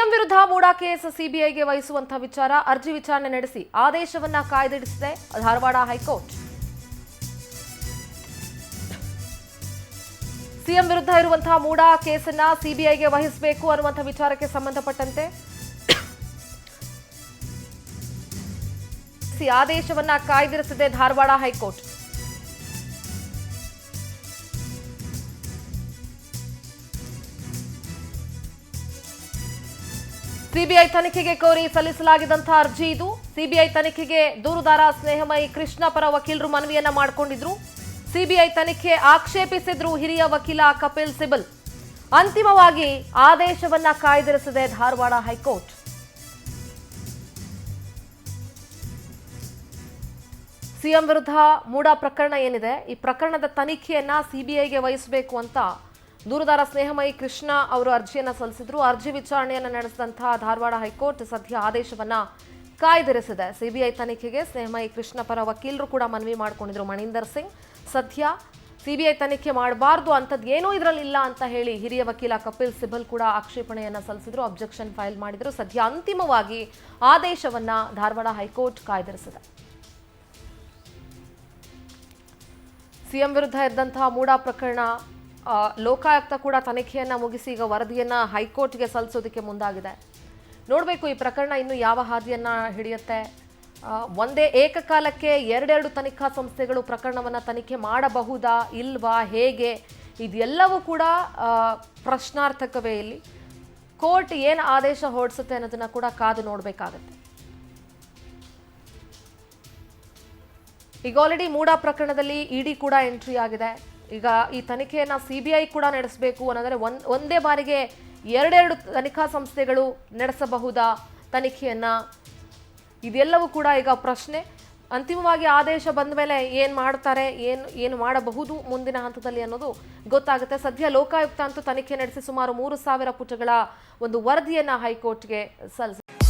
CM ವಿರುದ್ಧ MUDA case ಸಿಬಿಐಗೆ ವಹಿಸುವಂತಹ ವಿಚಾರ ಅರ್ಜಿ ವಿಚಾರಣೆ ನಡೆಸಿ ಆದೇಶವನ್ನ ಕಾಯ್ದಿರಿಸಿದೆ ಧಾರವಾಡ ಹೈಕೋರ್ಟ್. ಸಿಎಂ ವಿರುದ್ಧ ಇರುವಂತಹ ಮೂಡಾ ಕೇಸನ್ನ ಸಿಬಿಐಗೆ ವಹಿಸಬೇಕು ಅನ್ನುವಂತಹ ವಿಚಾರಕ್ಕೆ ಸಂಬಂಧಪಟ್ಟಂತೆ ಆದೇಶವನ್ನ ಕಾಯ್ದಿರಿಸಿದೆ ಧಾರವಾಡ ಹೈಕೋರ್ಟ್. ಸಿಬಿಐ ತನಿಖೆಗೆ ಕೋರಿ ಸಲ್ಲಿಸಲಾಗಿದ್ದಂತಹ ಅರ್ಜಿ ಇದು. ಸಿಬಿಐ ತನಿಖೆಗೆ ದೂರುದಾರ ಸ್ನೇಹಮಯಿ ಕೃಷ್ಣ ಪರ ವಕೀಲರು ಮನವಿಯನ್ನ ಮಾಡಿಕೊಂಡಿದ್ರು. ಸಿಬಿಐ ತನಿಖೆ ಆಕ್ಷೇಪಿಸಿದ್ರು ಹಿರಿಯ ವಕೀಲ ಕಪಿಲ್ ಸಿಬಲ್. ಅಂತಿಮವಾಗಿ ಆದೇಶವನ್ನ ಕಾಯ್ದಿರಿಸಿದೆ ಧಾರವಾಡ ಹೈಕೋರ್ಟ್. ಸಿಎಂ ವಿರುದ್ಧ ಮೂಡಾ ಪ್ರಕರಣ ಏನಿದೆ, ಈ ಪ್ರಕರಣದ ತನಿಖೆಯನ್ನ ಸಿಬಿಐಗೆ ವಹಿಸಬೇಕು ಅಂತ ದೂರುದಾರ ಸ್ನೇಹಮಯಿ ಕೃಷ್ಣ ಅವರು ಅರ್ಜಿಯನ್ನ ಸಲ್ಲಿಸಿದ್ರು. ಅರ್ಜಿ ವಿಚಾರಣೆಯನ್ನ ನಡೆಸಿದಂತಹ ಧಾರವಾಡ ಹೈಕೋರ್ಟ್ ಸದ್ಯ ಆದೇಶವನ್ನ ಕಾಯ್ದಿರಿಸಿದೆ. ಸಿಬಿಐ ತನಿಖೆಗೆ ಸ್ನೇಹಮಯಿ ಕೃಷ್ಣ ಪರ ವಕೀಲರು ಕೂಡ ಮನವಿ ಮಾಡಿಕೊಂಡಿದ್ರು. ಮಣೀಂದರ್ ಸಿಂಗ್ ಸದ್ಯ ಸಿಬಿಐ ತನಿಖೆ ಮಾಡಬಾರ್ದು ಅಂತದ್ದು ಏನೂ ಇದರಲ್ಲಿ ಇಲ್ಲ ಅಂತ ಹೇಳಿ ಹಿರಿಯ ವಕೀಲ ಕಪಿಲ್ ಸಿಬಲ್ ಕೂಡ ಆಕ್ಷೇಪಣೆಯನ್ನ ಸಲ್ಲಿಸಿದ್ರು, ಅಬ್ಜೆಕ್ಷನ್ ಫೈಲ್ ಮಾಡಿದ್ರು. ಸದ್ಯ ಅಂತಿಮವಾಗಿ ಆದೇಶವನ್ನ ಧಾರವಾಡ ಹೈಕೋರ್ಟ್ ಕಾಯ್ದಿರಿಸಿದೆ. ಸಿಎಂ ವಿರುದ್ಧ ಇದ್ದಂತಹ ಮೂಡಾ ಪ್ರಕರಣ ಲೋಕಾಯುಕ್ತ ಕೂಡ ತನಿಖೆಯನ್ನ ಮುಗಿಸಿ ಈಗ ವರದಿಯನ್ನ ಹೈಕೋರ್ಟ್ಗೆ ಸಲ್ಲಿಸೋದಕ್ಕೆ ಮುಂದಾಗಿದೆ. ನೋಡಬೇಕು ಈ ಪ್ರಕರಣ ಇನ್ನು ಯಾವ ಹಾದಿಯನ್ನ ಹಿಡಿಯುತ್ತೆ. ಒಂದೇ ಏಕಕಾಲಕ್ಕೆ ಎರಡೆರಡು ತನಿಖಾ ಸಂಸ್ಥೆಗಳು ಪ್ರಕರಣವನ್ನ ತನಿಖೆ ಮಾಡಬಹುದಾ ಇಲ್ವಾ, ಹೇಗೆ, ಇದೆಲ್ಲವೂ ಕೂಡ ಪ್ರಶ್ನಾರ್ಥಕವೇ. ಇಲ್ಲಿ ಕೋರ್ಟ್ ಏನು ಆದೇಶ ಹೊರಡಿಸುತ್ತೆ ಅನ್ನೋದನ್ನ ಕೂಡ ಕಾದು ನೋಡಬೇಕಾಗತ್ತೆ. ಈಗ ಆಲ್ರೆಡಿ ಮೂಡಾ ಪ್ರಕರಣದಲ್ಲಿ ಇಡಿ ಕೂಡ ಎಂಟ್ರಿ ಆಗಿದೆ. ಈಗ ಈ ತನಿಖೆಯನ್ನ ಸಿಬಿಐ ಕೂಡ ನಡೆಸಬೇಕು ಅನ್ನೋದ್ರೆ ಒಂದೇ ಬಾರಿಗೆ ಎರಡೆರಡು ತನಿಖಾ ಸಂಸ್ಥೆಗಳು ನಡೆಸಬಹುದಾ ತನಿಖೆಯನ್ನ, ಇದೆಲ್ಲವೂ ಕೂಡ ಈಗ ಪ್ರಶ್ನೆ. ಅಂತಿಮವಾಗಿ ಆದೇಶ ಬಂದ ಮೇಲೆ ಏನು ಮಾಡ್ತಾರೆ, ಏನು ಮಾಡಬಹುದು ಮುಂದಿನ ಹಂತದಲ್ಲಿ ಅನ್ನೋದು ಗೊತ್ತಾಗುತ್ತೆ. ಸದ್ಯ ಲೋಕಾಯುಕ್ತ ಅಂತೂ ತನಿಖೆ ನಡೆಸಿ ಸುಮಾರು 3,000 ಪುಟಗಳ ಒಂದು ವರದಿಯನ್ನ ಹೈಕೋರ್ಟ್ಗೆ ಸಲ್ಲಿಸಿದೆ.